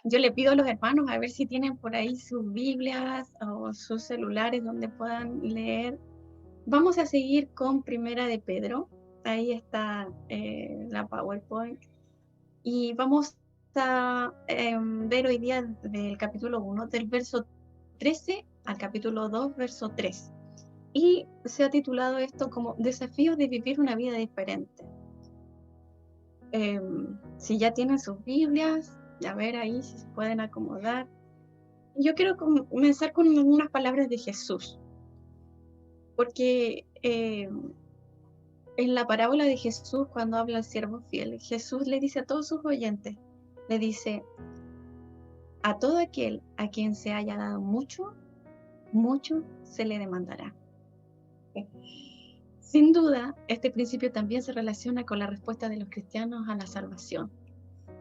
yo le pido a los hermanos a ver si tienen por ahí sus Biblias o sus celulares donde puedan leer. Vamos a seguir con Primera de Pedro. Ahí está la PowerPoint. Y vamos a ver hoy día del capítulo 1, del verso 13 al capítulo 2, verso 3. Y se ha titulado esto como Desafíos de vivir una vida diferente. Si ya tienen sus Biblias, a ver ahí si se pueden acomodar. Yo quiero comenzar con unas palabras de Jesús, porque en la parábola de Jesús, cuando habla al siervo fiel, Jesús le dice a todos sus oyentes, le dice, a todo aquel a quien se haya dado mucho, mucho se le demandará. Sin duda, este principio también se relaciona con la respuesta de los cristianos a la salvación,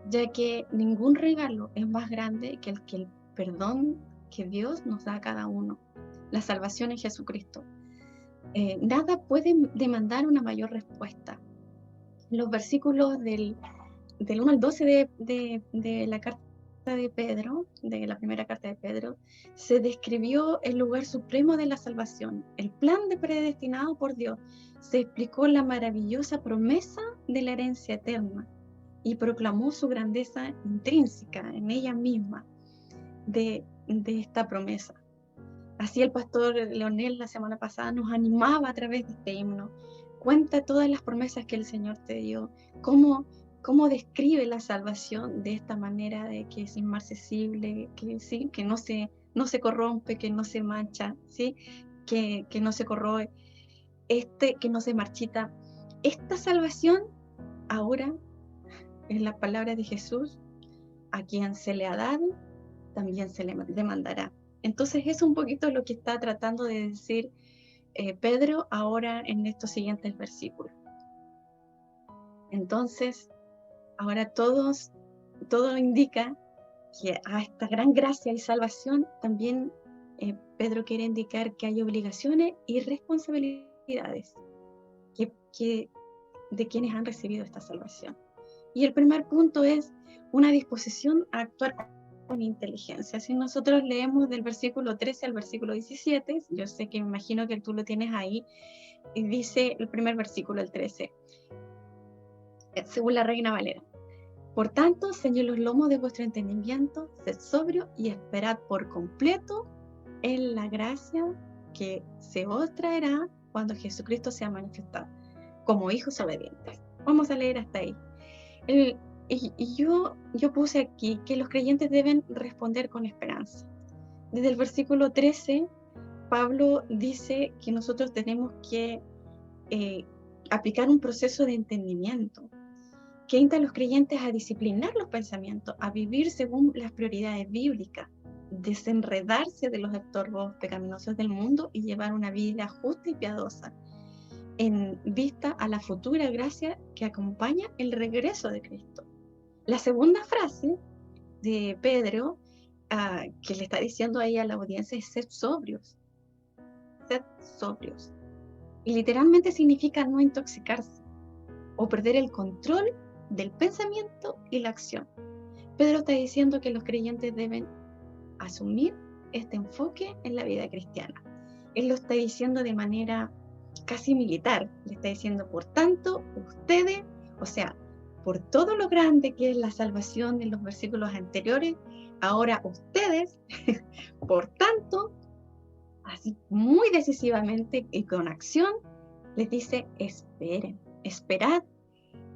ya que ningún regalo es más grande que el perdón que Dios nos da a cada uno, la salvación en Jesucristo. Nada puede demandar una mayor respuesta. Los versículos del 1 al 12 de la carta de Pedro, de la primera carta de Pedro, se describió el lugar supremo de la salvación, el plan predestinado por Dios. Se explicó la maravillosa promesa de la herencia eterna y proclamó su grandeza intrínseca en ella misma de esta promesa. Así el pastor Leonel la semana pasada nos animaba a través de este himno. Cuenta todas las promesas que el Señor te dio, cómo describe la salvación de esta manera de que es inmarcesible, que, ¿sí? Que no se corrompe, que no se mancha, ¿sí? que no se corroe, que no se marchita. Esta salvación ahora, en la palabra de Jesús, a quien se le ha dado, también se le demandará. Entonces es un poquito lo que está tratando de decir Pedro ahora en estos siguientes versículos. Entonces, ahora todo indica que a esta gran gracia y salvación también Pedro quiere indicar que hay obligaciones y responsabilidades de quienes han recibido esta salvación. Y el primer punto es una disposición a actuar con inteligencia. Si nosotros leemos del versículo 13 al versículo 17, yo sé que me imagino que tú lo tienes ahí, y dice el primer versículo, el 13, según la Reina Valera. Por tanto, ceñid los lomos de vuestro entendimiento, sed sobrio y esperad por completo en la gracia que se os traerá cuando Jesucristo sea manifestado, como hijos obedientes. Vamos a leer hasta ahí. Y yo puse aquí que los creyentes deben responder con esperanza. Desde el versículo 13, Pablo dice que nosotros tenemos que aplicar un proceso de entendimiento que insta a los creyentes a disciplinar los pensamientos, a vivir según las prioridades bíblicas, desenredarse de los estorbos pecaminosos del mundo y llevar una vida justa y piadosa, en vista a la futura gracia que acompaña el regreso de Cristo. La segunda frase de Pedro, que le está diciendo ahí a la audiencia, es sed sobrios. Sed sobrios. Y literalmente significa no intoxicarse o perder el control del pensamiento y la acción. Pedro está diciendo que los creyentes deben asumir este enfoque en la vida cristiana. Él lo está diciendo de manera casi militar. Le está diciendo, por tanto, ustedes, o sea, por todo lo grande que es la salvación en los versículos anteriores, ahora ustedes, por tanto, así muy decisivamente y con acción, les dice, esperen, esperad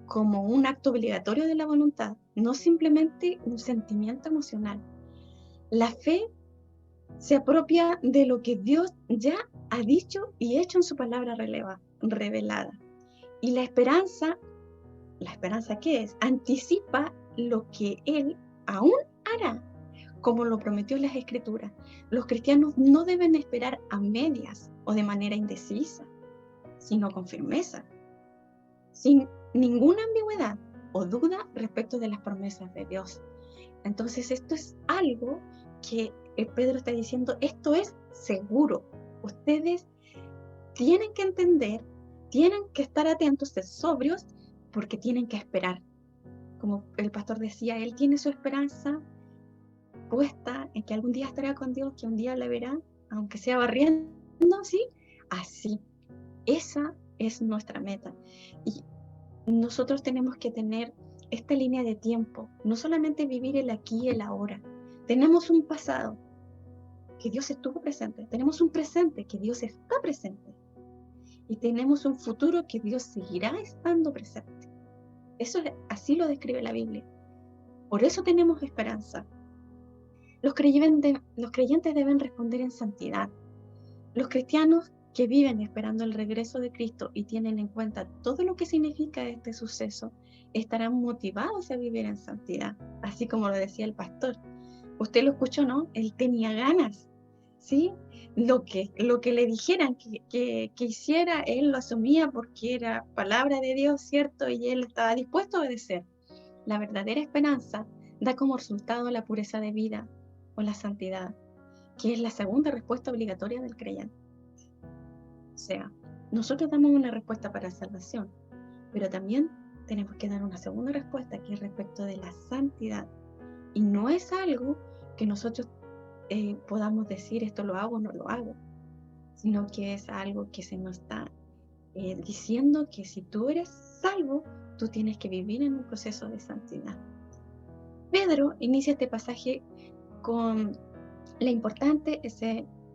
como un acto obligatorio de la voluntad, no simplemente un sentimiento emocional. La fe se apropia de lo que Dios ya ha dicho y hecho en su palabra revelada. Y la esperanza ¿qué es? Anticipa lo que Él aún hará, como lo prometió en las Escrituras. Los cristianos no deben esperar a medias o de manera indecisa, sino con firmeza, sin ninguna ambigüedad o duda respecto de las promesas de Dios. Entonces esto es algo que Pedro está diciendo, esto es seguro. Ustedes tienen que entender, tienen que estar atentos, ser sobrios, porque tienen que esperar. Como el pastor decía, él tiene su esperanza puesta en que algún día estará con Dios, que un día la verá, aunque sea barriendo, ¿sí? Así, esa es nuestra meta. Y nosotros tenemos que tener esta línea de tiempo, no solamente vivir el aquí y el ahora. Tenemos un pasado que Dios estuvo presente, tenemos un presente que Dios está presente y tenemos un futuro que Dios seguirá estando presente. Eso así lo describe la Biblia. Por eso tenemos esperanza. Los creyentes deben responder en santidad. Los cristianos que viven esperando el regreso de Cristo y tienen en cuenta todo lo que significa este suceso, estarán motivados a vivir en santidad, así como lo decía el pastor. Usted lo escuchó, ¿no? Él tenía ganas, ¿sí? Lo que le dijeran que hiciera, él lo asumía porque era palabra de Dios, ¿cierto? Y él estaba dispuesto a obedecer. La verdadera esperanza da como resultado la pureza de vida o la santidad, que es la segunda respuesta obligatoria del creyente. O sea, nosotros damos una respuesta para salvación, pero también tenemos que dar una segunda respuesta que es respecto de la santidad. Y no es algo que nosotros podamos decir esto lo hago o no lo hago, sino que es algo que se nos está diciendo que si tú eres salvo, tú tienes que vivir en un proceso de santidad. Pedro inicia este pasaje con la importante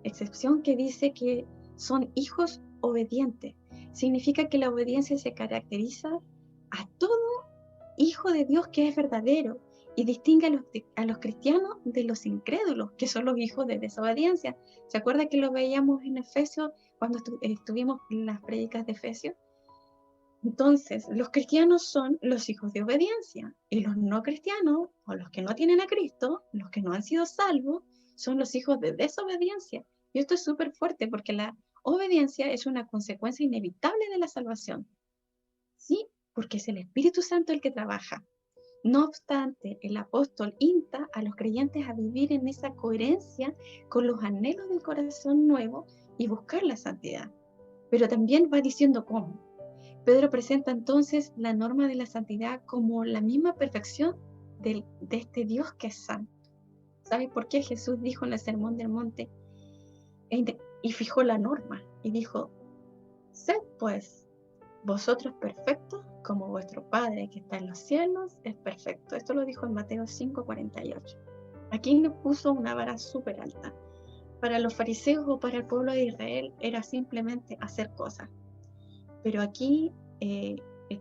excepción que dice que son hijos obedientes. Significa que la obediencia se caracteriza a todo hijo de Dios que es verdadero y distingue a los cristianos de los incrédulos, que son los hijos de desobediencia. ¿Se acuerda que lo veíamos en Efesios cuando estuvimos en las prédicas de Efesios? Entonces, los cristianos son los hijos de obediencia y los no cristianos, o los que no tienen a Cristo, los que no han sido salvos, son los hijos de desobediencia. Y esto es súper fuerte porque la obediencia es una consecuencia inevitable de la salvación. Sí, porque es el Espíritu Santo el que trabaja. No obstante, el apóstol insta a los creyentes a vivir en esa coherencia con los anhelos del corazón nuevo y buscar la santidad. Pero también va diciendo cómo. Pedro presenta entonces la norma de la santidad como la misma perfección de este Dios que es santo. ¿Sabe por qué Jesús dijo en el Sermón del Monte y fijó la norma y dijo, sed pues vosotros perfectos como vuestro Padre que está en los cielos es perfecto? Esto lo dijo en Mateo 5:48. Aquí nos puso una vara súper alta. Para los fariseos o para el pueblo de Israel era simplemente hacer cosas. Pero aquí,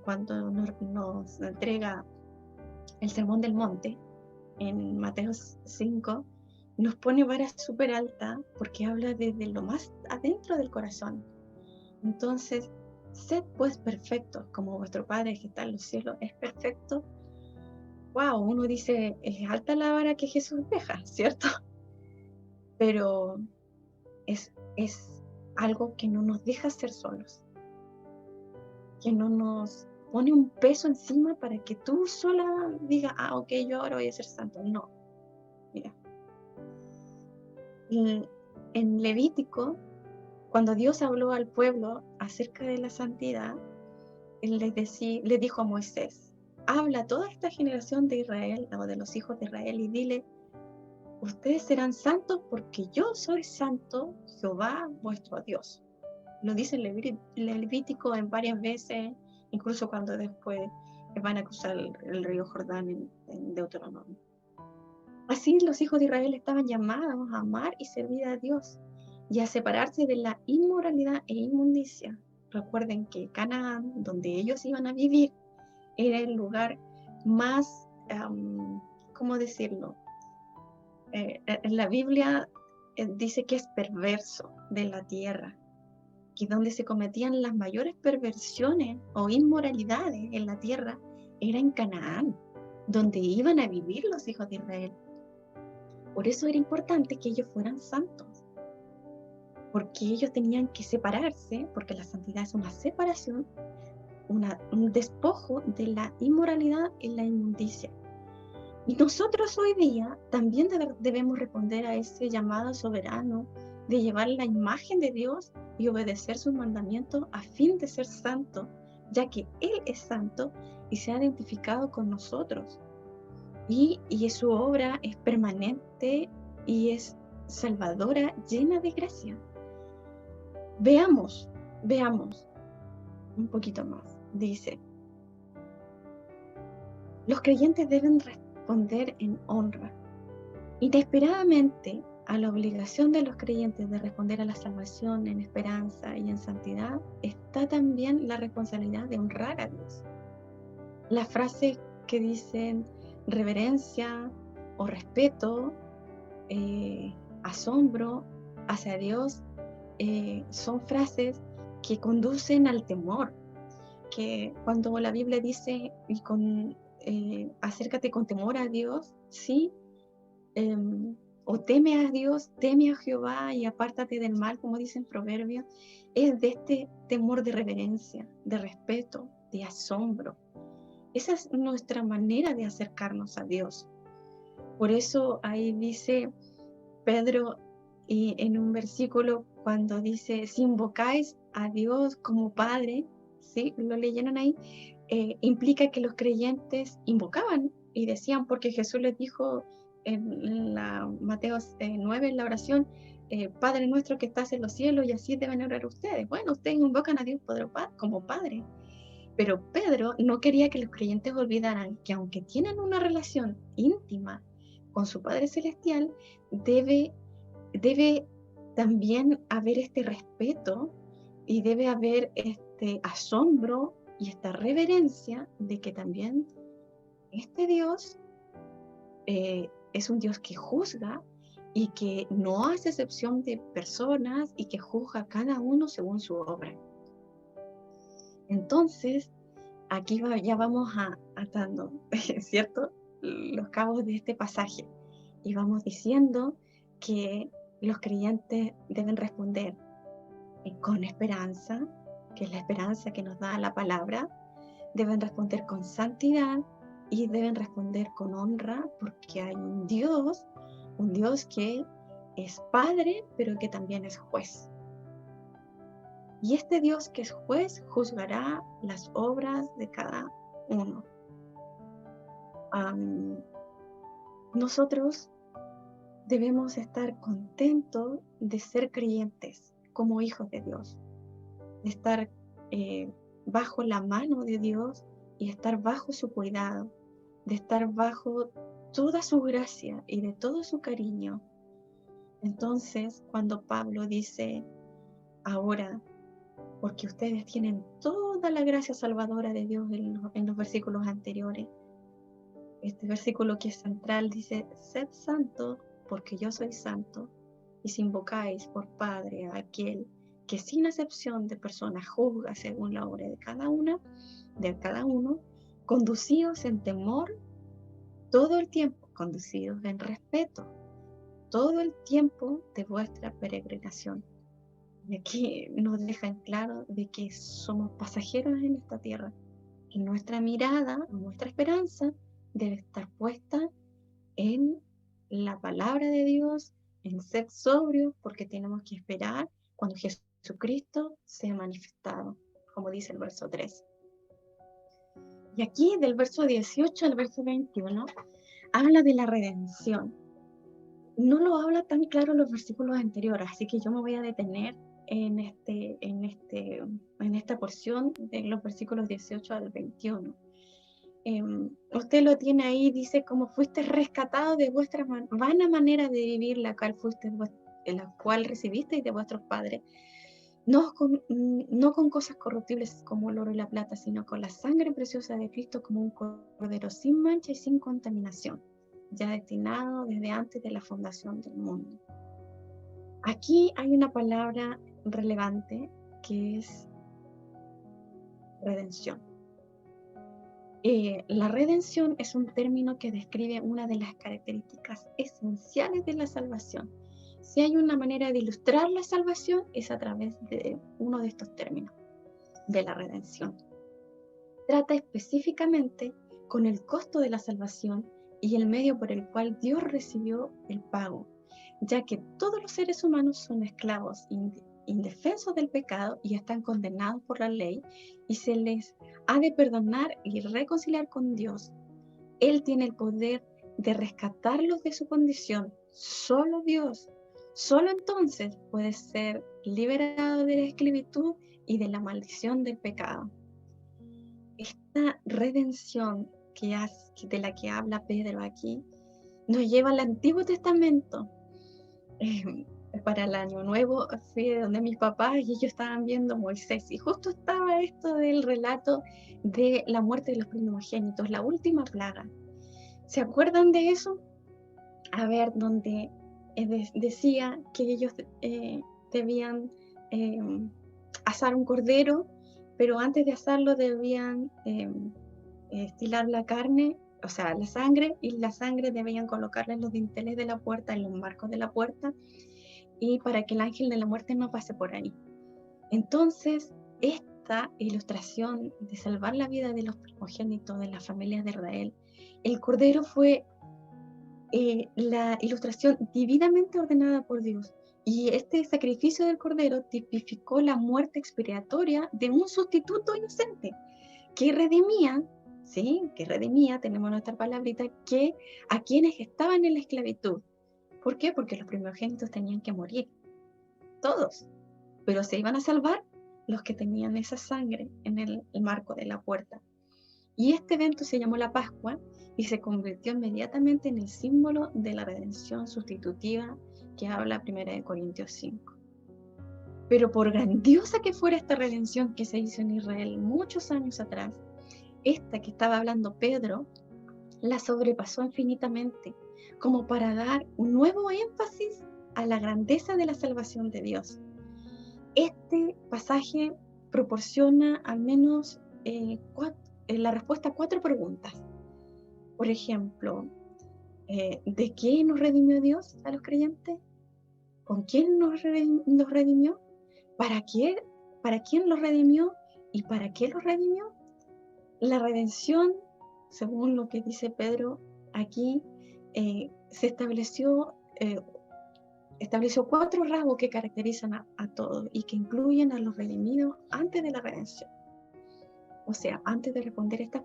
cuando nos entrega el Sermón del Monte, en Mateo 5, nos pone vara súper alta porque habla desde lo más adentro del corazón. Entonces, sed pues perfectos, como vuestro Padre que está en los cielos es perfecto. Wow, uno dice, es alta la vara que Jesús deja, ¿cierto? Pero es algo que no nos deja ser solos, que no nos pone un peso encima para que tú sola digas, ok, yo ahora voy a ser santo. No, mira. En Levítico, cuando Dios habló al pueblo acerca de la santidad, Él le dijo a Moisés, habla a toda esta generación de Israel, o de los hijos de Israel, y dile, ustedes serán santos porque yo soy santo, Jehová vuestro Dios. Lo dice el Levítico en varias veces, incluso cuando después van a cruzar el río Jordán en Deuteronomio. Así los hijos de Israel estaban llamados a amar y servir a Dios y a separarse de la inmoralidad e inmundicia. Recuerden que Canaán, donde ellos iban a vivir, era el lugar más, ¿cómo decirlo? En la Biblia dice que es perverso de la tierra, que donde se cometían las mayores perversiones o inmoralidades en la tierra era en Canaán, donde iban a vivir los hijos de Israel. Por eso era importante que ellos fueran santos, porque ellos tenían que separarse, porque la santidad es una separación, un despojo de la inmoralidad y la inmundicia. Y nosotros hoy día también debemos responder a ese llamado soberano de llevar la imagen de Dios y obedecer sus mandamientos a fin de ser santo, ya que Él es santo y se ha identificado con nosotros. y su obra es permanente y es salvadora, llena de gracia. Veamos un poquito más. Dice, los creyentes deben responder en honra. Inesperadamente, a la obligación de los creyentes de responder a la salvación en esperanza y en santidad, está también la responsabilidad de honrar a Dios. Las frases que dicen reverencia o respeto, asombro hacia Dios, son frases que conducen al temor, que cuando la Biblia dice acércate con temor a Dios, ¿sí? O teme a Dios, teme a Jehová y apártate del mal, como dicen Proverbios, es de este temor de reverencia, de respeto, de asombro. Esa es nuestra manera de acercarnos a Dios. Por eso ahí dice Pedro en un versículo cuando dice, si invocáis a Dios como Padre, ¿sí? Lo leyeron ahí, implica que los creyentes invocaban y decían, porque Jesús les dijo en Mateo 9, en la oración, Padre nuestro que estás en los cielos, y así deben orar ustedes. Bueno, ustedes invocan a Dios como Padre. Pero Pedro no quería que los creyentes olvidaran que aunque tienen una relación íntima con su Padre Celestial, debe también haber este respeto y debe haber este asombro y esta reverencia de que también este Dios es un Dios que juzga y que no hace excepción de personas y que juzga a cada uno según su obra. Entonces, aquí ya vamos atando, ¿cierto? Los cabos de este pasaje y vamos diciendo que los creyentes deben responder con esperanza, que es la esperanza que nos da la palabra, deben responder con santidad y deben responder con honra, porque hay un Dios que es Padre, pero que también es juez. Y este Dios que es juez juzgará las obras de cada uno. Nosotros debemos estar contentos de ser creyentes como hijos de Dios, de estar bajo la mano de Dios y estar bajo su cuidado, de estar bajo toda su gracia y de todo su cariño. Entonces, cuando Pablo dice, ahora, porque ustedes tienen toda la gracia salvadora de Dios en los versículos anteriores, este versículo que es central dice, sed santo porque yo soy santo, y si invocáis por Padre a aquel que sin excepción de personas juzga según la obra de cada uno, conducidos en temor todo el tiempo, conducidos en respeto todo el tiempo de vuestra peregrinación. Y aquí nos dejan claro de que somos pasajeros en esta tierra, que nuestra mirada, nuestra esperanza debe estar puesta en la palabra de Dios, en ser sobrios, porque tenemos que esperar cuando Jesucristo sea manifestado, como dice el verso 3. Y aquí del verso 18 al verso 21 habla de la redención. No lo habla tan claro en los versículos anteriores, así que yo me voy a detener en esta porción de los versículos 18 al 21. Usted lo tiene ahí, dice, como fuiste rescatado de vuestra vana manera de vivir, la cual recibisteis de vuestros padres, no con cosas corruptibles como el oro y la plata, sino con la sangre preciosa de Cristo, como un cordero sin mancha y sin contaminación, ya destinado desde antes de la fundación del mundo. Aquí hay una palabra relevante que es redención. La redención es un término que describe una de las características esenciales de la salvación. Si hay una manera de ilustrar la salvación es a través de uno de estos términos, de la redención. Trata específicamente con el costo de la salvación y el medio por el cual Dios recibió el pago, ya que todos los seres humanos son esclavos indefensos del pecado y están condenados por la ley, y se les ha de perdonar y reconciliar con Dios. Él tiene el poder de rescatarlos de su condición. Solo Dios, solo entonces puede ser liberado de la esclavitud y de la maldición del pecado. Esta redención de la que habla Pedro aquí nos lleva al Antiguo Testamento. Para el año nuevo fui de donde mis papás y ellos estaban viendo Moisés y justo estaba esto del relato de la muerte de los primogénitos, la última plaga. ¿Se acuerdan de eso? A ver, donde decía que ellos debían asar un cordero, pero antes de asarlo debían estilar la carne, o sea, la sangre, y la sangre debían colocarla en los dinteles de la puerta, en los marcos de la puerta, y para que el ángel de la muerte no pase por ahí. Entonces, esta ilustración de salvar la vida de los primogénitos de las familias de Israel, el cordero fue la ilustración divinamente ordenada por Dios. Y este sacrificio del cordero tipificó la muerte expiatoria de un sustituto inocente que redimía, ¿sí? Que redimía, tenemos nuestra palabrita, que a quienes estaban en la esclavitud. ¿Por qué? Porque los primogénitos tenían que morir, todos, pero se iban a salvar los que tenían esa sangre en el marco de la puerta. Y este evento se llamó la Pascua y se convirtió inmediatamente en el símbolo de la redención sustitutiva que habla 1 Corintios 5. Pero por grandiosa que fuera esta redención que se hizo en Israel muchos años atrás, esta que estaba hablando Pedro la sobrepasó infinitamente, como para dar un nuevo énfasis a la grandeza de la salvación de Dios. Este pasaje proporciona al menos la respuesta a 4 preguntas. Por ejemplo, ¿de qué nos redimió Dios a los creyentes? ¿Con quién nos redimió? ¿Para quién los redimió? ¿Y para qué los redimió? La redención, según lo que dice Pedro aquí, se estableció 4 rasgos que caracterizan a todos y que incluyen a los redimidos antes de la redención. O sea, antes de responder estas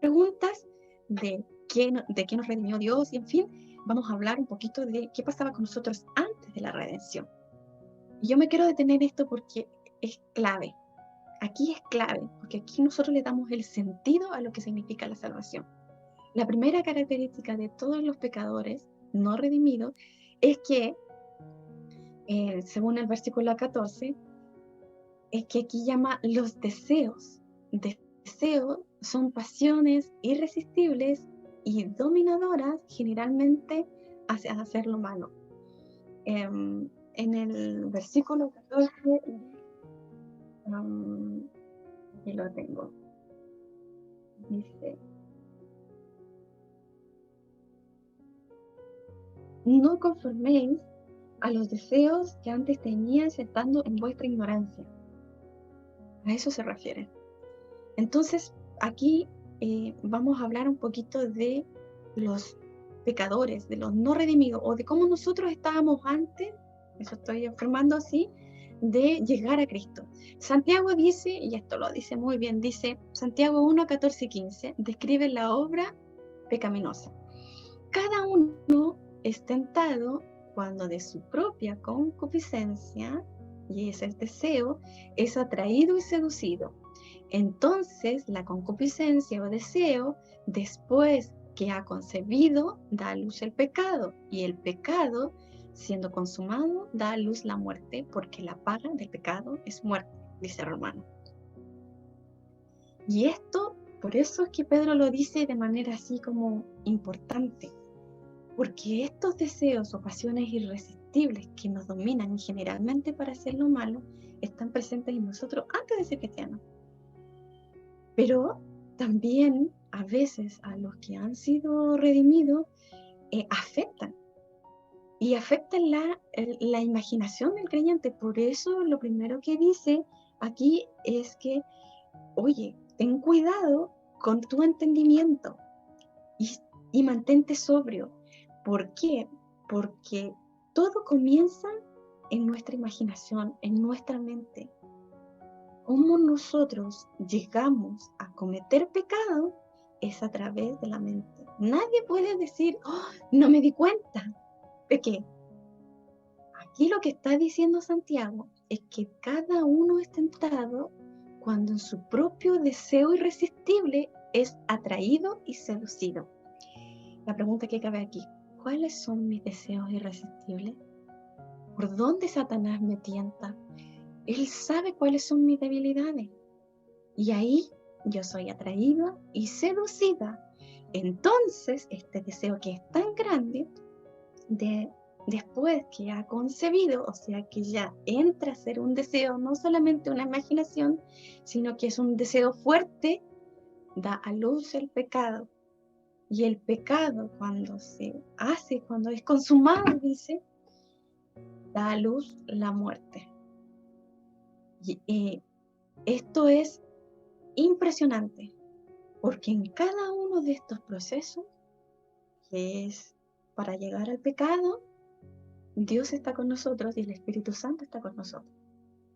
preguntas de qué nos redimió Dios y en fin, vamos a hablar un poquito de qué pasaba con nosotros antes de la redención. Y yo me quiero detener esto porque es clave. Aquí es clave, porque aquí nosotros le damos el sentido a lo que significa la salvación. La primera característica de todos los pecadores no redimidos es que, según el versículo 14, es que aquí llama los deseos. Deseos son pasiones irresistibles y dominadoras generalmente hacia hacer lo malo. En el versículo 14, aquí lo tengo, dice: no conforméis a los deseos que antes teníais estando en vuestra ignorancia. A eso se refiere. Entonces, aquí vamos a hablar un poquito de los pecadores, de los no redimidos, o de cómo nosotros estábamos antes, eso estoy afirmando así, de llegar a Cristo. Santiago dice, y esto lo dice muy bien, dice Santiago 1, 14 y 15, describe la obra pecaminosa. Cada uno es tentado cuando de su propia concupiscencia, y ese es deseo, es atraído y seducido. Entonces la concupiscencia o deseo, después que ha concebido, da a luz el pecado, y el pecado, siendo consumado, da a luz la muerte, porque la paga del pecado es muerte, dice Romano. Y esto, por eso es que Pedro lo dice de manera así como importante, porque estos deseos o pasiones irresistibles que nos dominan y generalmente para hacer lo malo, están presentes en nosotros antes de ser cristianos. Pero también a veces a los que han sido redimidos afectan. Y afectan la imaginación del creyente. Por eso lo primero que dice aquí es que, oye, ten cuidado con tu entendimiento y mantente sobrio. ¿Por qué? Porque todo comienza en nuestra imaginación, en nuestra mente. Cómo nosotros llegamos a cometer pecado es a través de la mente. Nadie puede decir, oh, no me di cuenta. ¿De qué? Aquí lo que está diciendo Santiago es que cada uno es tentado cuando en su propio deseo irresistible es atraído y seducido. La pregunta que cabe aquí, ¿cuáles son mis deseos irresistibles? ¿Por dónde Satanás me tienta? Él sabe cuáles son mis debilidades. Y ahí yo soy atraída y seducida. Entonces, este deseo que es tan grande, después que ha concebido, o sea que ya entra a ser un deseo, no solamente una imaginación, sino que es un deseo fuerte, da a luz el pecado. Y el pecado, cuando se hace, cuando es consumado, dice, da a luz la muerte. Y esto es impresionante, porque en cada uno de estos procesos, que es para llegar al pecado, Dios está con nosotros y el Espíritu Santo está con nosotros.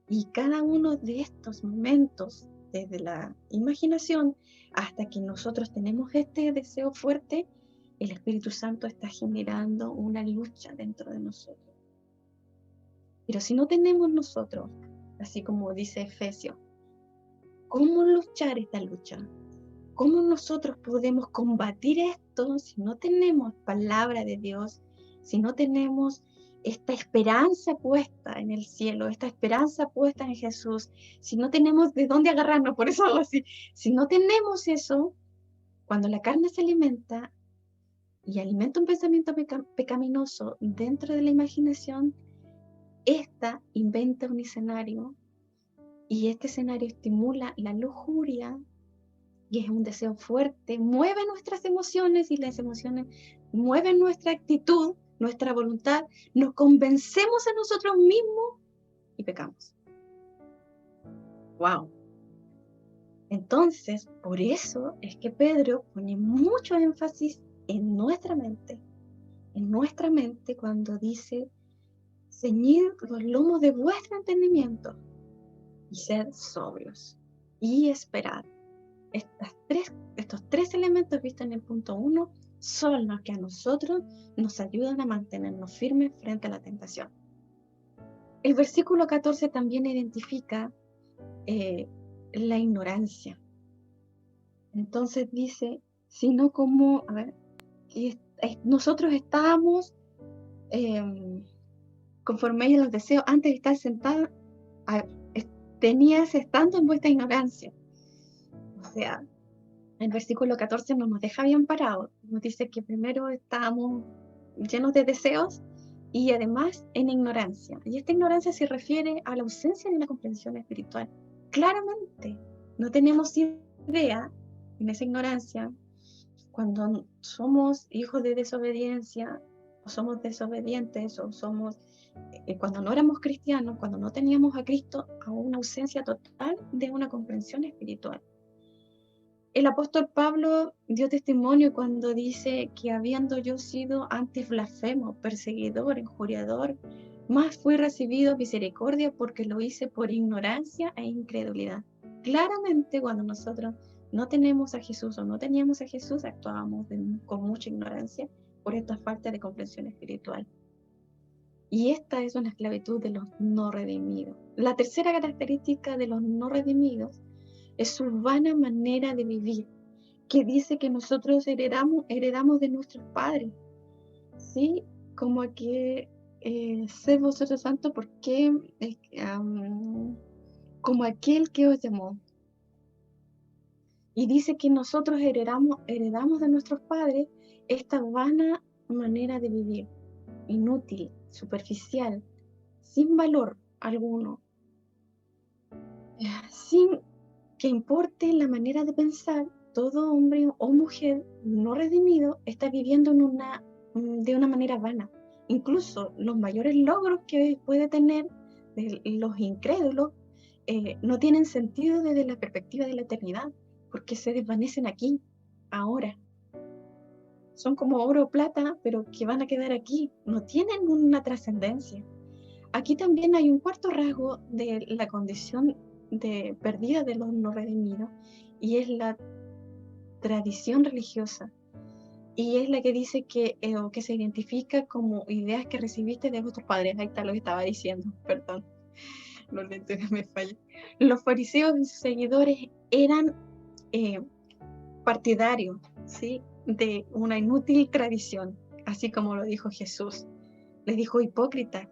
Y cada uno de estos momentos, desde la imaginación hasta que nosotros tenemos este deseo fuerte, el Espíritu Santo está generando una lucha dentro de nosotros. Pero si no tenemos nosotros, así como dice Efesios, ¿cómo luchar esta lucha? ¿Cómo nosotros podemos combatir esto si no tenemos palabra de Dios, si no tenemos esta esperanza puesta en el cielo, esta esperanza puesta en Jesús, si no tenemos de dónde agarrarnos, por eso hago así, si no tenemos eso, cuando la carne se alimenta y alimenta un pensamiento pecaminoso dentro de la imaginación, esta inventa un escenario y este escenario estimula la lujuria y es un deseo fuerte, mueve nuestras emociones y las emociones mueven nuestra actitud, nuestra voluntad, nos convencemos a nosotros mismos y pecamos. ¡Wow! Entonces, por eso es que Pedro pone mucho énfasis en nuestra mente cuando dice, ceñid los lomos de vuestro entendimiento y sed sobrios y esperad. Estos tres elementos vistos en el punto 1 son los que a nosotros nos ayudan a mantenernos firmes frente a la tentación. El versículo 14 también identifica la ignorancia. Entonces dice, sino como, nosotros estábamos conforme a los deseos, antes de estar sentados, tenías estando en vuestra ignorancia. O sea, el versículo 14 no nos deja bien parados. Nos dice que primero estábamos llenos de deseos y además en ignorancia. Y esta ignorancia se refiere a la ausencia de una comprensión espiritual. Claramente, no tenemos idea en esa ignorancia cuando somos hijos de desobediencia o somos desobedientes o somos, cuando no éramos cristianos, cuando no teníamos a Cristo, a una ausencia total de una comprensión espiritual. El apóstol Pablo dio testimonio cuando dice que habiendo yo sido antes blasfemo, perseguidor, injuriador, más fui recibido misericordia porque lo hice por ignorancia e incredulidad. Claramente cuando nosotros no tenemos a Jesús o no teníamos a Jesús, actuábamos con mucha ignorancia por esta falta de comprensión espiritual. Y esta es una esclavitud de los no redimidos. La tercera característica de los no redimidos es su vana manera de vivir, que dice que nosotros heredamos de nuestros padres, ¿sí? Como que sed vosotros santos porque como aquel que os llamó. Y dice que nosotros heredamos de nuestros padres esta vana manera de vivir, inútil, superficial, sin valor alguno, sin que importe la manera de pensar. Todo hombre o mujer no redimido está viviendo de una manera vana. Incluso los mayores logros que puede tener los incrédulos no tienen sentido desde la perspectiva de la eternidad, porque se desvanecen aquí, ahora. Son como oro o plata, pero que van a quedar aquí. No tienen una trascendencia. Aquí también hay un cuarto rasgo de la condición de perdida de los no redimidos, y es la tradición religiosa. Y es la que dice que, o que se identifica como ideas que recibiste de vuestros padres. Ahí está lo que estaba diciendo, perdón, los lentes me fallan. Los fariseos y sus seguidores eran partidarios, ¿sí?, de una inútil tradición, así como lo dijo Jesús. Les dijo: hipócritas,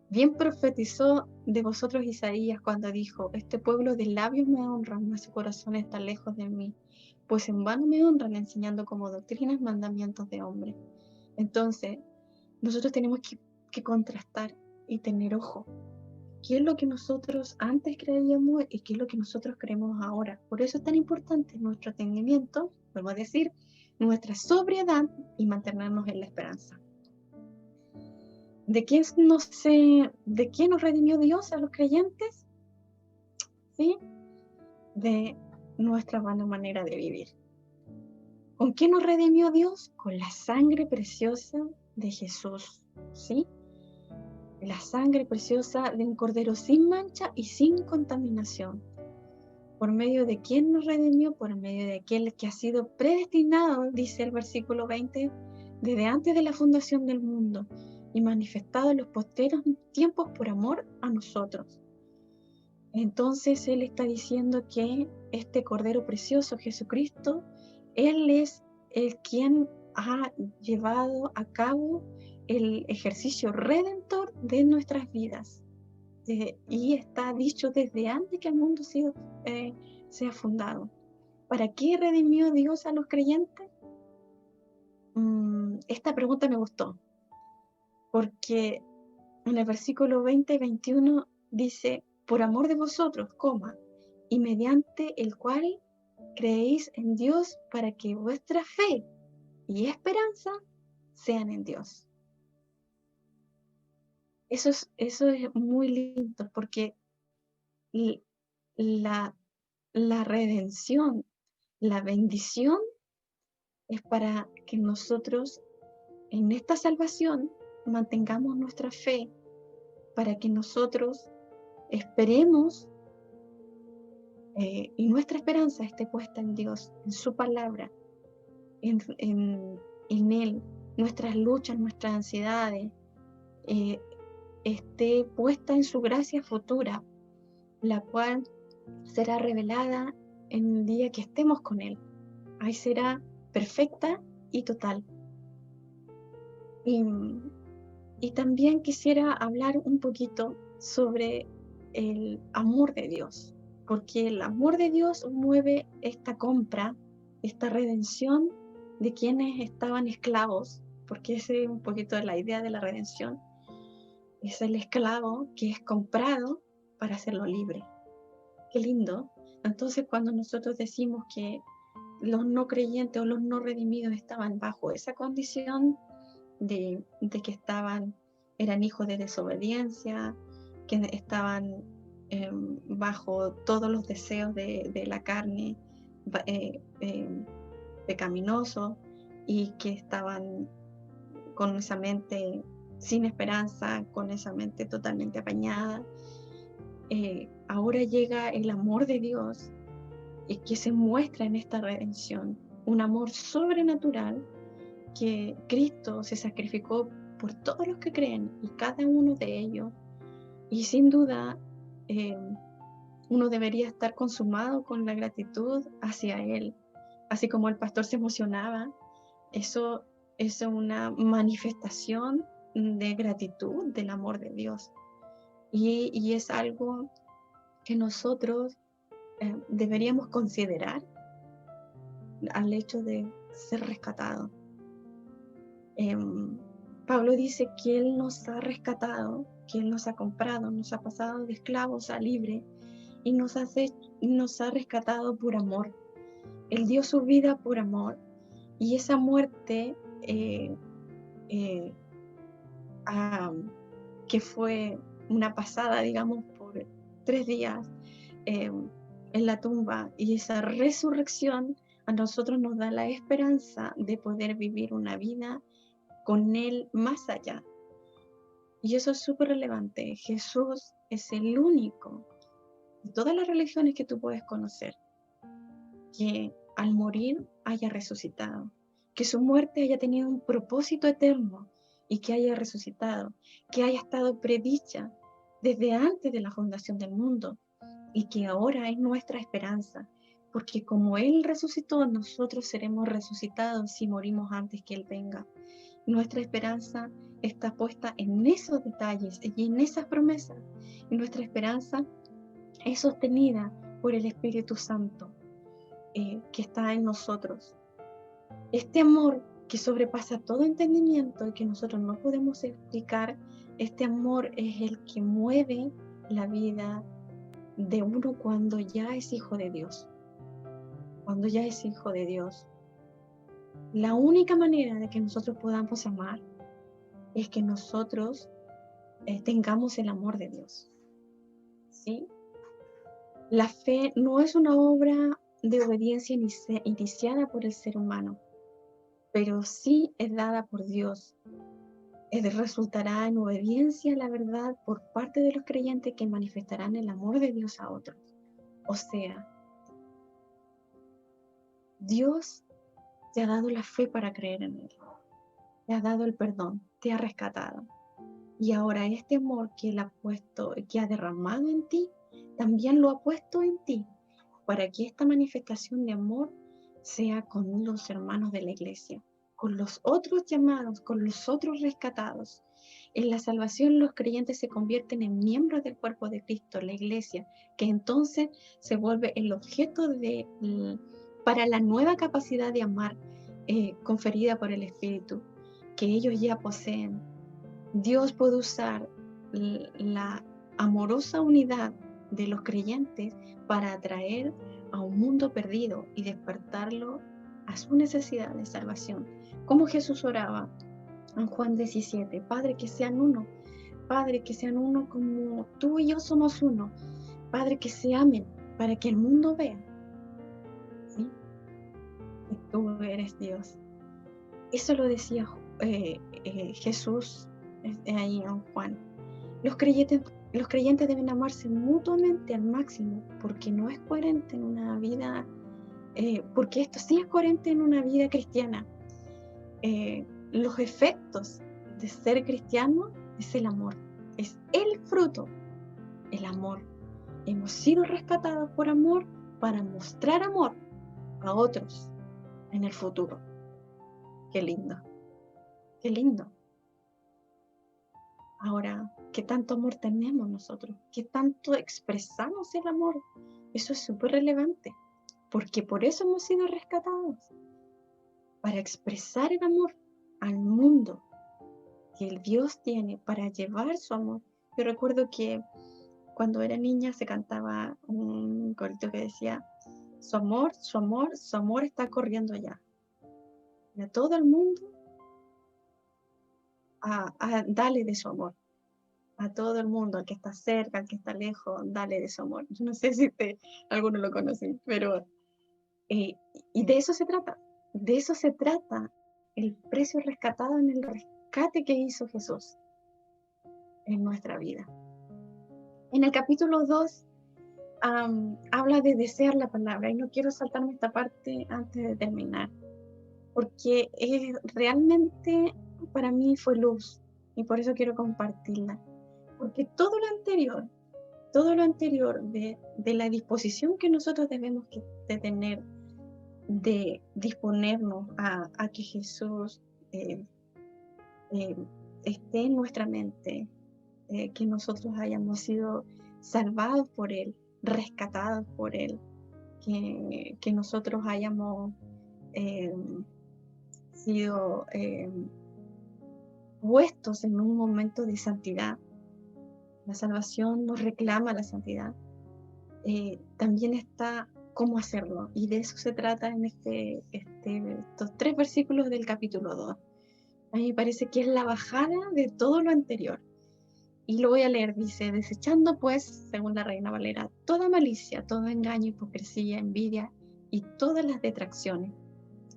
bien profetizó de vosotros Isaías cuando dijo: este pueblo de labios me honra, mas su corazón está lejos de mí, pues en vano me honran enseñando como doctrinas mandamientos de hombre. Entonces, nosotros tenemos que contrastar y tener ojo. ¿Qué es lo que nosotros antes creíamos y qué es lo que nosotros creemos ahora? Por eso es tan importante nuestro entendimiento, vuelvo a decir, nuestra sobriedad y mantenernos en la esperanza. ¿De quién nos redimió Dios a los creyentes? ¿Sí? De nuestra vana manera de vivir. ¿Con qué nos redimió Dios? Con la sangre preciosa de Jesús, ¿sí? La sangre preciosa de un cordero sin mancha y sin contaminación. ¿Por medio de quién nos redimió? Por medio de aquel que ha sido predestinado, dice el versículo 20, desde antes de la fundación del mundo y manifestado en los posteros tiempos por amor a nosotros. Entonces Él está diciendo que este Cordero Precioso, Jesucristo, Él es el quien ha llevado a cabo el ejercicio redentor de nuestras vidas. Y está dicho desde antes que el mundo sea fundado. ¿Para qué redimió Dios a los creyentes? Esta pregunta me gustó, porque en el versículo 20 y 21 dice: por amor de vosotros, y mediante el cual creéis en Dios, para que vuestra fe y esperanza sean en Dios. Eso es muy lindo, porque la redención, la bendición, es para que nosotros en esta salvación mantengamos nuestra fe, para que nosotros esperemos y nuestra esperanza esté puesta en Dios, en su palabra, en Él. Nuestras luchas, nuestras ansiedades, esté puesta en su gracia futura, la cual será revelada en el día que estemos con Él. Ahí será perfecta y total. Y también quisiera hablar un poquito sobre el amor de Dios, porque el amor de Dios mueve esta compra, esta redención de quienes estaban esclavos, porque esa es un poquito la idea de la redención. Es el esclavo que es comprado para hacerlo libre. Qué lindo. Entonces, cuando nosotros decimos que los no creyentes o los no redimidos estaban bajo esa condición de que eran hijos de desobediencia, que estaban bajo todos los deseos de la carne pecaminosos, y que estaban con esa mente sin esperanza, con esa mente totalmente apañada. Ahora llega el amor de Dios, y que se muestra en esta redención, un amor sobrenatural, que Cristo se sacrificó por todos los que creen, y cada uno de ellos. Y sin duda, uno debería estar consumado con la gratitud hacia Él. Así como el pastor se emocionaba, eso es una manifestación de gratitud del amor de Dios. Y es algo que nosotros deberíamos considerar al hecho de ser rescatados. Pablo dice que Él nos ha rescatado, que Él nos ha comprado, nos ha pasado de esclavos a libre, y nos ha rescatado por amor. Él dio su vida por amor, y esa muerte que fue una pasada, digamos, por 3 días en la tumba, y esa resurrección a nosotros nos da la esperanza de poder vivir una vida con Él más allá. Y eso es súper relevante. Jesús es el único de todas las religiones que tú puedes conocer que al morir haya resucitado, que su muerte haya tenido un propósito eterno y que haya resucitado, que haya estado predicha desde antes de la fundación del mundo y que ahora es nuestra esperanza, porque como Él resucitó, nosotros seremos resucitados si morimos antes que Él venga. Nuestra esperanza está puesta en esos detalles y en esas promesas, y nuestra esperanza es sostenida por el Espíritu Santo que está en nosotros. Este amor que sobrepasa todo entendimiento y que nosotros no podemos explicar, este amor es el que mueve la vida de uno cuando ya es hijo de Dios. Cuando ya es hijo de Dios. La única manera de que nosotros podamos amar es que nosotros tengamos el amor de Dios. ¿Sí? La fe no es una obra de obediencia iniciada por el ser humano, pero sí es dada por Dios. Resultará en obediencia a la verdad por parte de los creyentes que manifestarán el amor de Dios a otros. O sea, Dios te ha dado la fe para creer en Él. Te ha dado el perdón, te ha rescatado. Y ahora este amor que Él ha puesto, que ha derramado en ti, también lo ha puesto en ti, para que esta manifestación de amor sea con los hermanos de la iglesia, con los otros llamados, con los otros rescatados. En la salvación los creyentes se convierten en miembros del cuerpo de Cristo, la iglesia, que entonces se vuelve el objeto para la nueva capacidad de amar conferida por el Espíritu, que ellos ya poseen. Dios puede usar la amorosa unidad de los creyentes para atraer a un mundo perdido y despertarlo a su necesidad de salvación. Como Jesús oraba en Juan 17, Padre, que sean uno, Padre, que sean uno como tú y yo somos uno, Padre, que se amen para que el mundo vea, ¿sí?, que tú eres Dios. Eso lo decía Jesús ahí en Juan. Los creyentes deben amarse mutuamente al máximo, porque no es coherente en una vida, porque esto sí es coherente en una vida cristiana. Los efectos de ser cristiano es el amor, es el fruto, el amor. Hemos sido rescatados por amor para mostrar amor a otros en el futuro. Qué lindo, qué lindo. Ahora, ¿qué tanto amor tenemos nosotros? ¿Qué tanto expresamos el amor? Eso es súper relevante, porque por eso hemos sido rescatados, para expresar el amor al mundo que el Dios tiene, para llevar su amor. Yo recuerdo que cuando era niña se cantaba un corito que decía, su amor, su amor, su amor está corriendo ya. Y a todo el mundo, dale de su amor. A todo el mundo, al que está cerca, al que está lejos, dale de su amor. Yo no sé si algunos lo conocen, pero y de eso se trata. De eso se trata el precio rescatado en el rescate que hizo Jesús en nuestra vida. En el capítulo 2 habla de desear la palabra, y no quiero saltarme esta parte antes de terminar, porque realmente para mí fue luz, y por eso quiero compartirla. Porque todo lo anterior de la disposición que nosotros debemos de tener, de disponernos a que Jesús esté en nuestra mente, que nosotros hayamos sido salvados por Él, rescatados por Él, que nosotros hayamos sido puestos en un momento de santidad. La salvación nos reclama la santidad. También está cómo hacerlo, y de eso se trata en estos 3 versículos del capítulo 2. A mí me parece que es la bajada de todo lo anterior. Y lo voy a leer, dice, desechando pues, según la Reina Valera, toda malicia, todo engaño, hipocresía, envidia y todas las detracciones.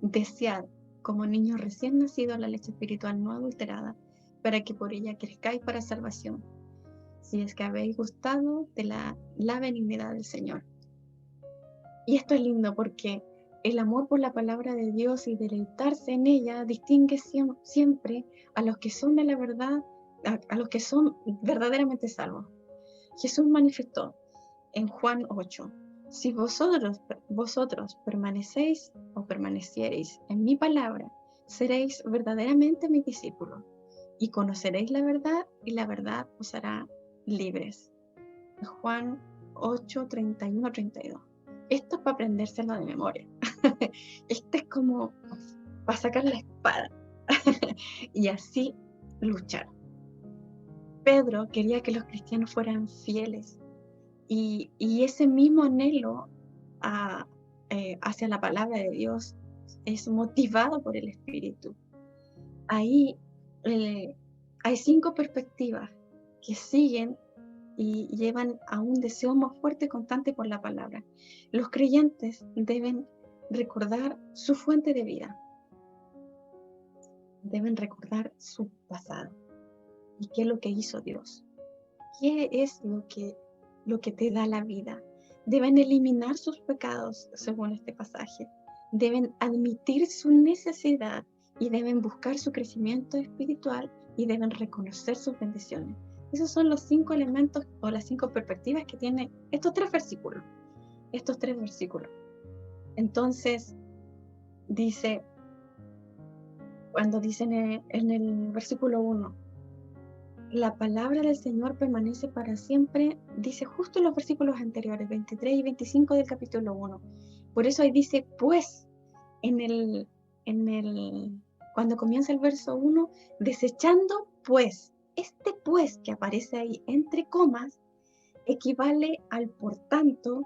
Desead, como niños recién nacidos, la leche espiritual no adulterada, para que por ella crezcáis para salvación, si es que habéis gustado de la benignidad del Señor. Y esto es lindo porque el amor por la palabra de Dios y deleitarse en ella distingue siempre a los que son de la verdad, a los que son verdaderamente salvos. Jesús manifestó en Juan 8, si vosotros permanecéis o permaneciereis en mi palabra, seréis verdaderamente mis discípulos y conoceréis la verdad y la verdad os hará libres. Juan 8, 31, 32. Esto es para aprendérselo de memoria. Esto es como para sacar la espada y así luchar. Pedro quería que los cristianos fueran fieles y ese mismo anhelo hacia la palabra de Dios es motivado por el Espíritu. Ahí hay 5 perspectivas que siguen y llevan a un deseo más fuerte y constante por la palabra. Los creyentes deben recordar su fuente de vida, deben recordar su pasado y qué es lo que hizo Dios, qué es lo que te da la vida. Deben eliminar sus pecados, según este pasaje, deben admitir su necesidad y deben buscar su crecimiento espiritual y deben reconocer sus bendiciones. Esos son los 5 elementos o las 5 perspectivas que tienen estos 3 versículos. Entonces, cuando dicen en el versículo 1, la palabra del Señor permanece para siempre, dice justo en los versículos anteriores, 23 y 25 del capítulo 1. Por eso ahí dice, pues, cuando comienza el verso 1, desechando, pues. Este pues que aparece ahí entre comas equivale al por tanto,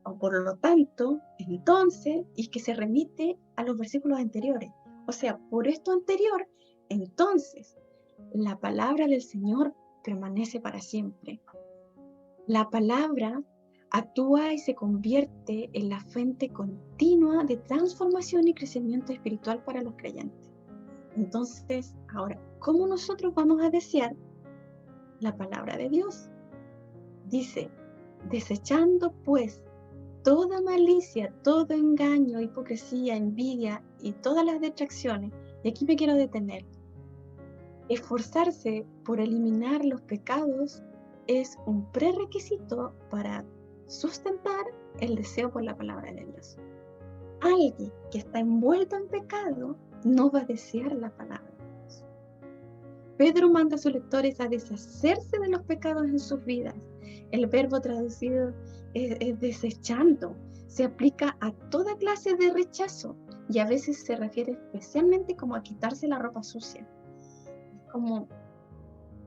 o por lo tanto, entonces, y que se remite a los versículos anteriores. O sea, por esto anterior, entonces, la palabra del Señor permanece para siempre. La palabra actúa y se convierte en la fuente continua de transformación y crecimiento espiritual para los creyentes. Entonces, ahora, ¿cómo nosotros vamos a desear la palabra de Dios? Dice, desechando pues toda malicia, todo engaño, hipocresía, envidia y todas las detracciones. Y aquí me quiero detener. Esforzarse por eliminar los pecados es un prerequisito para sustentar el deseo por la palabra de Dios. Alguien que está envuelto en pecado no va a desear la palabra de Dios. Pedro manda a sus lectores a deshacerse de los pecados en sus vidas. El verbo traducido es desechando. Se aplica a toda clase de rechazo y a veces se refiere especialmente como a quitarse la ropa sucia. Es como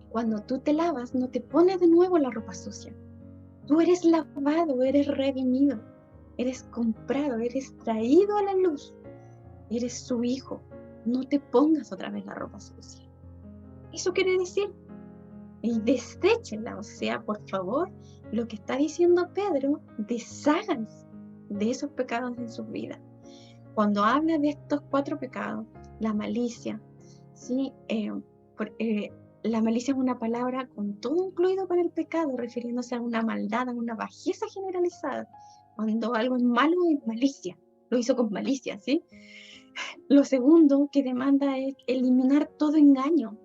cuando tú te lavas, no te pones de nuevo la ropa sucia. Tú eres lavado, eres redimido, eres comprado, eres traído a la luz. Eres su hijo. No te pongas otra vez la ropa sucia. Eso quiere decir, y deséchenla, o sea, por favor, lo que está diciendo Pedro, desháganse de esos pecados en sus vidas. Cuando habla de estos 4 pecados, la malicia, ¿sí? La malicia es una palabra con todo incluido para el pecado, refiriéndose a una maldad, a una bajeza generalizada. Cuando algo es malo es malicia, lo hizo con malicia, ¿sí? Lo segundo que demanda es eliminar todo engaño,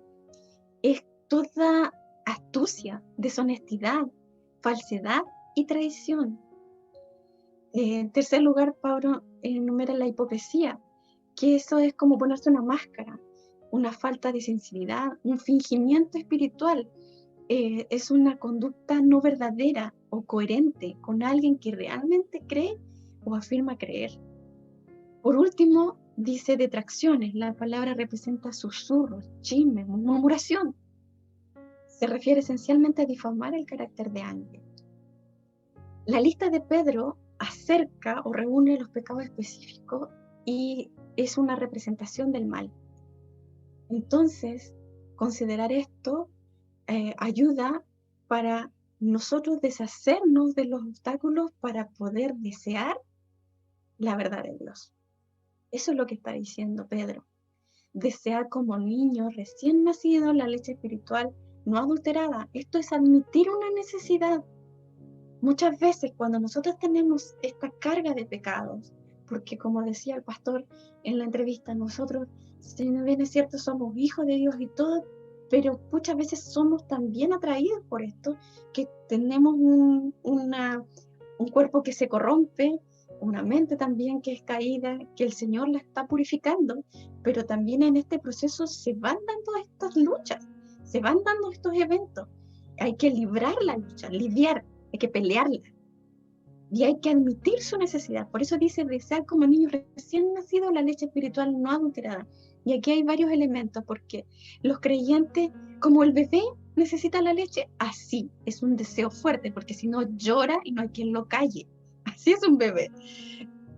es toda astucia, deshonestidad, falsedad y traición. En tercer lugar, Pablo enumera la hipocresía, que eso es como ponerse una máscara, una falta de sensibilidad, un fingimiento espiritual. Es una conducta no verdadera o coherente con alguien que realmente cree o afirma creer. Por último, dice detracciones. La palabra representa susurros, chismes, murmuración. Se refiere esencialmente a difamar el carácter de alguien. La lista de Pedro acerca o reúne los pecados específicos y es una representación del mal. Entonces, considerar esto ayuda para nosotros deshacernos de los obstáculos para poder desear la verdad de Dios. Eso es lo que está diciendo Pedro. Desear como niño recién nacido la leche espiritual no adulterada. Esto es admitir una necesidad. Muchas veces cuando nosotros tenemos esta carga de pecados, porque como decía el pastor en la entrevista, nosotros, si bien es cierto, somos hijos de Dios y todo, pero muchas veces somos también atraídos por esto, que tenemos un cuerpo que se corrompe, una mente también que es caída, que el Señor la está purificando, pero también en este proceso se van dando estas luchas, se van dando estos eventos. Hay que librar la lucha, lidiar, hay que pelearla. Y hay que admitir su necesidad. Por eso dice, desear como niños recién nacidos la leche espiritual no adulterada. Y aquí hay varios elementos, porque los creyentes, como el bebé necesita la leche, así es un deseo fuerte, porque si no llora y no hay quien lo calle. Así es un bebé.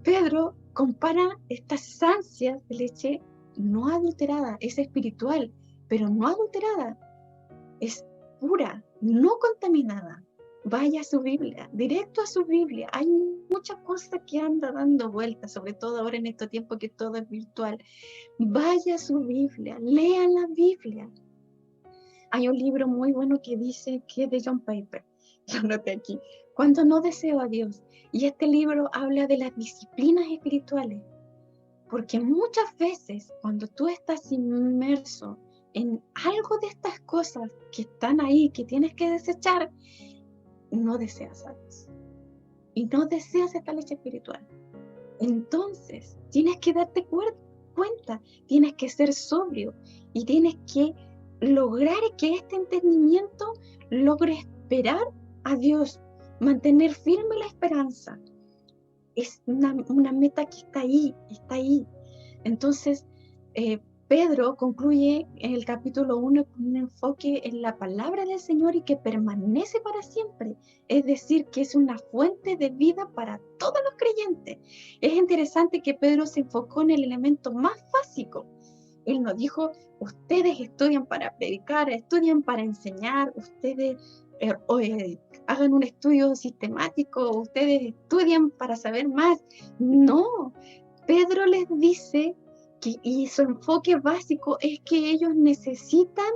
Pedro compara estas ansias de leche no adulterada, es espiritual, pero no adulterada, es pura, no contaminada. Vaya a su Biblia, directo a su Biblia. Hay muchas cosas que anda dando vueltas, sobre todo ahora en este tiempo que todo es virtual. Vaya a su Biblia, lea la Biblia. Hay un libro muy bueno que dice que es de John Piper, lo anoté aquí, Cuando no deseo a Dios. Y este libro habla de las disciplinas espirituales, porque muchas veces cuando tú estás inmerso en algo de estas cosas que están ahí, que tienes que desechar, no deseas a Dios. Y no deseas esta leche espiritual. Entonces, tienes que darte cuenta, tienes que ser sobrio y tienes que lograr que este entendimiento logre esperar a Dios, mantener firme la esperanza. Es una meta que está ahí, está ahí. Entonces, Pedro concluye en el capítulo 1 con un enfoque en la palabra del Señor y que permanece para siempre. Es decir, que es una fuente de vida para todos los creyentes. Es interesante que Pedro se enfocó en el elemento más básico. Él nos dijo, ustedes estudian para predicar, estudian para enseñar, ustedes hagan un estudio sistemático, ustedes estudian para saber más. No, Pedro les dice y su enfoque básico es que ellos necesitan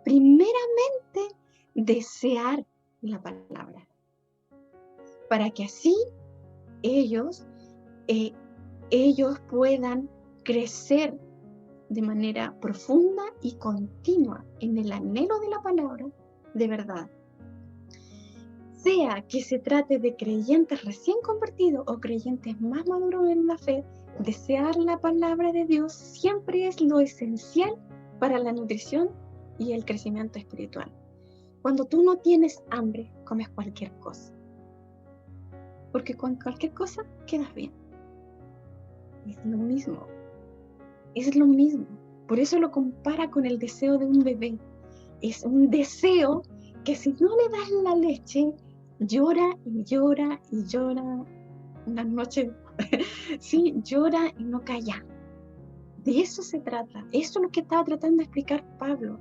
primeramente desear la palabra, para que así ellos puedan crecer de manera profunda y continua en el anhelo de la palabra de verdad. Sea que se trate de creyentes recién convertidos o creyentes más maduros en la fe, desear la palabra de Dios siempre es lo esencial para la nutrición y el crecimiento espiritual. Cuando tú no tienes hambre, comes cualquier cosa, porque con cualquier cosa quedas bien. Es lo mismo, es lo mismo. Por eso lo compara con el deseo de un bebé. Es un deseo que si no le das la leche, llora y llora y llora una noche, sí, llora y no calla. De eso se trata. Eso es lo que estaba tratando de explicar Pedro.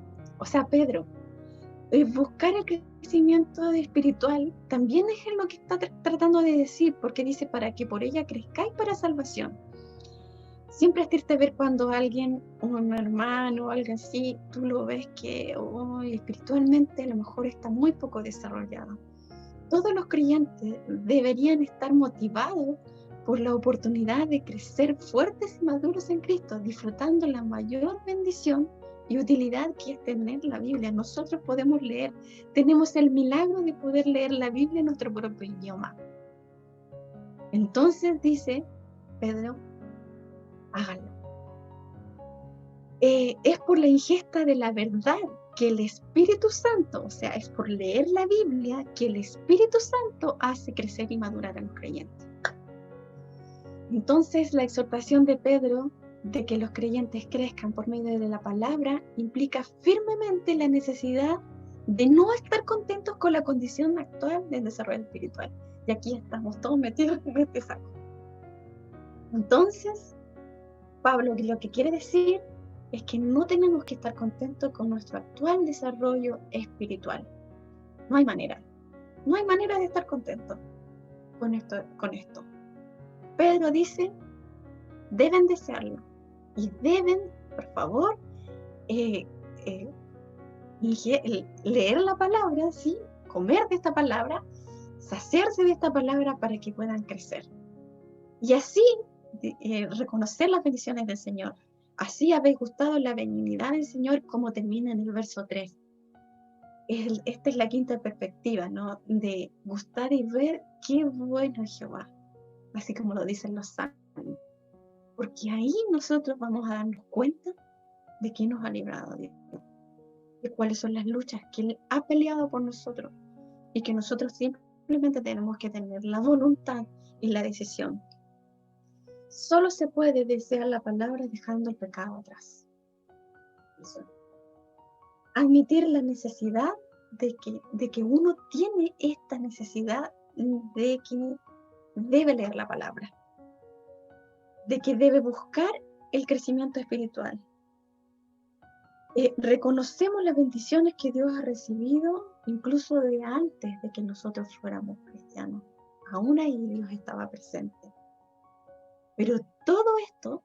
Buscar el crecimiento espiritual también es lo que está tratando de decir, porque dice, para que por ella crezcáis para salvación. Siempre es triste ver cuando alguien, un hermano o alguien así, tú lo ves que espiritualmente a lo mejor está muy poco desarrollado. Todos los creyentes deberían estar motivados por la oportunidad de crecer fuertes y maduros en Cristo, disfrutando la mayor bendición y utilidad que es tener la Biblia. Nosotros podemos leer, tenemos el milagro de poder leer la Biblia en nuestro propio idioma. Entonces dice Pedro, háganlo. Es por la ingesta de la verdad que el Espíritu Santo, o sea, es por leer la Biblia que el Espíritu Santo hace crecer y madurar a los creyentes. Entonces, la exhortación de Pedro de que los creyentes crezcan por medio de la palabra implica firmemente la necesidad de no estar contentos con la condición actual del desarrollo espiritual. Y aquí estamos todos metidos en este saco. Entonces, Pablo lo que quiere decir es que no tenemos que estar contentos con nuestro actual desarrollo espiritual. No hay manera de estar contentos con esto. Pedro dice, deben desearlo y deben, por favor, leer la palabra, ¿sí? Comer de esta palabra, saciarse de esta palabra para que puedan crecer. Y así reconocer las bendiciones del Señor. Así habéis gustado la benignidad del Señor, como termina en el verso 3. Esta es la quinta perspectiva, ¿no? De gustar y ver qué bueno es Jehová, así como lo dicen los salmos. Porque ahí nosotros vamos a darnos cuenta de quién nos ha librado Dios, de cuáles son las luchas que Él ha peleado por nosotros y que nosotros simplemente tenemos que tener la voluntad y la decisión. Solo se puede desear la palabra dejando el pecado atrás. Eso. Admitir la necesidad de que uno tiene esta necesidad de que debe leer la palabra, de que debe buscar el crecimiento espiritual. Reconocemos las bendiciones que Dios ha recibido incluso de antes de que nosotros fuéramos cristianos. Aún ahí Dios estaba presente. Pero todo esto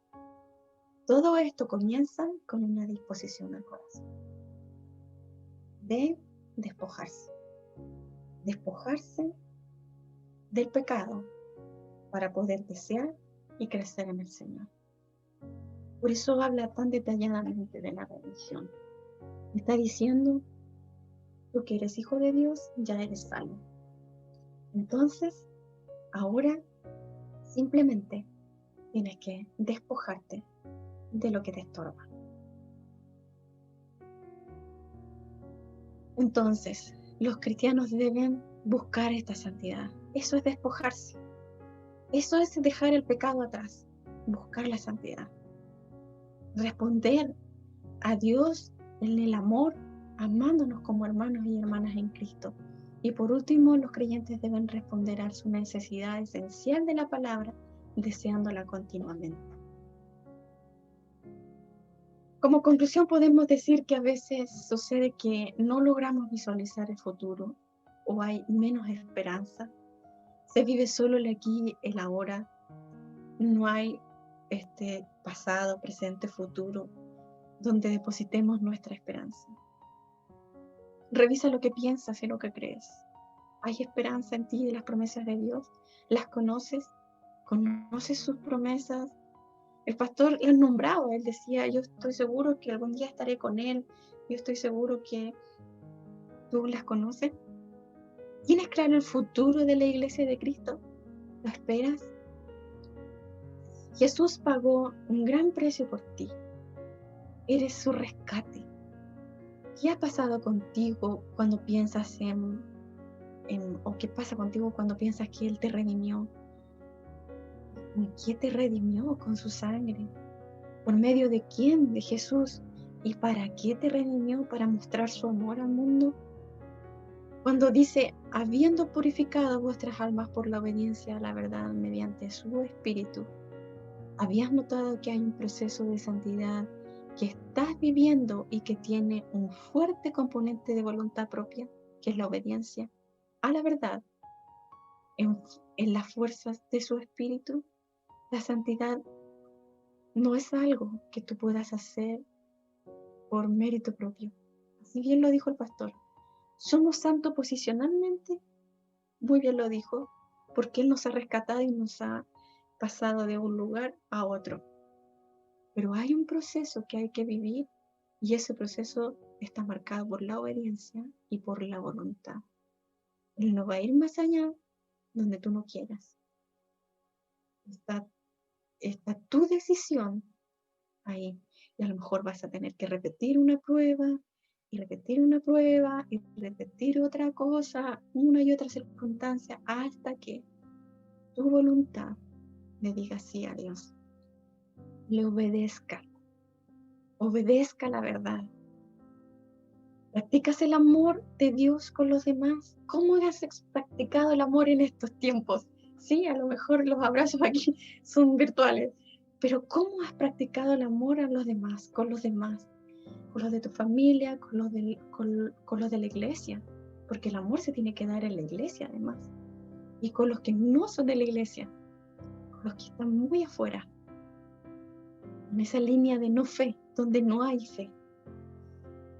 comienza con una disposición al corazón de despojarse del pecado para poder desear y crecer en el Señor. Por eso habla tan detalladamente de la redención. Está diciendo, tú que eres hijo de Dios, ya eres salvo. Entonces, ahora simplemente tienes que despojarte de lo que te estorba. Entonces, los cristianos deben buscar esta santidad. Eso es despojarse. Eso es dejar el pecado atrás, buscar la santidad. Responder a Dios en el amor, amándonos como hermanos y hermanas en Cristo. Y por último, los creyentes deben responder a su necesidad esencial de la palabra, deseándola continuamente. Como conclusión podemos decir que a veces sucede que no logramos visualizar el futuro o hay menos esperanza. Se vive solo el aquí, el ahora. No hay pasado, presente, futuro donde depositemos nuestra esperanza. Revisa lo que piensas y lo que crees. ¿Hay esperanza en ti de las promesas de Dios? ¿Las conoces? ¿Conoces sus promesas? El pastor las nombraba, él decía, yo estoy seguro que algún día estaré con él, yo estoy seguro que tú las conoces. ¿Tienes claro el futuro de la iglesia de Cristo? ¿Lo esperas? Jesús pagó un gran precio por ti. Eres su rescate. ¿Qué ha pasado contigo cuando piensas o qué pasa contigo cuando piensas que Él te redimió? ¿Con qué te redimió? Con su sangre. ¿Por medio de quién? De Jesús. ¿Y para qué te redimió? ¿Para mostrar su amor al mundo? Cuando dice, habiendo purificado vuestras almas por la obediencia a la verdad mediante su Espíritu, ¿habías notado que hay un proceso de santidad que estás viviendo y que tiene un fuerte componente de voluntad propia, que es la obediencia a la verdad en las fuerzas de su Espíritu? La santidad no es algo que tú puedas hacer por mérito propio. Así bien lo dijo el pastor. ¿Somos santos posicionalmente? Muy bien lo dijo, porque Él nos ha rescatado y nos ha pasado de un lugar a otro. Pero hay un proceso que hay que vivir y ese proceso está marcado por la obediencia y por la voluntad. Él no va a ir más allá donde tú no quieras. Está tu decisión ahí. Y a lo mejor vas a tener que repetir una prueba y repetir una prueba y repetir otra cosa, una y otra circunstancia, hasta que tu voluntad le diga sí a Dios. Le obedezca la verdad. ¿Practicas el amor de Dios con los demás? ¿Cómo has practicado el amor en estos tiempos? Sí, a lo mejor los abrazos aquí son virtuales, pero ¿cómo has practicado el amor a los demás, con los demás? Con los de tu familia, con los de la iglesia, porque el amor se tiene que dar en la iglesia además, y con los que no son de la iglesia, con los que están muy afuera, en esa línea de no fe, donde no hay fe.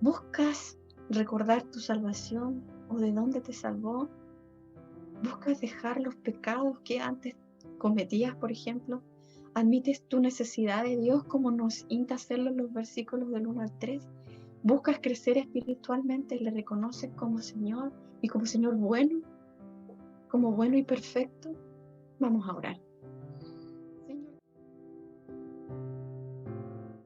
¿Buscas recordar tu salvación o de dónde te salvó? ¿Buscas dejar los pecados que antes cometías, por ejemplo? ¿Admites tu necesidad de Dios como nos insta a hacerlo en los versículos del 1 al 3? ¿Buscas crecer espiritualmente? ¿Le reconoces como Señor y como Señor bueno? Como bueno y perfecto. Vamos a orar.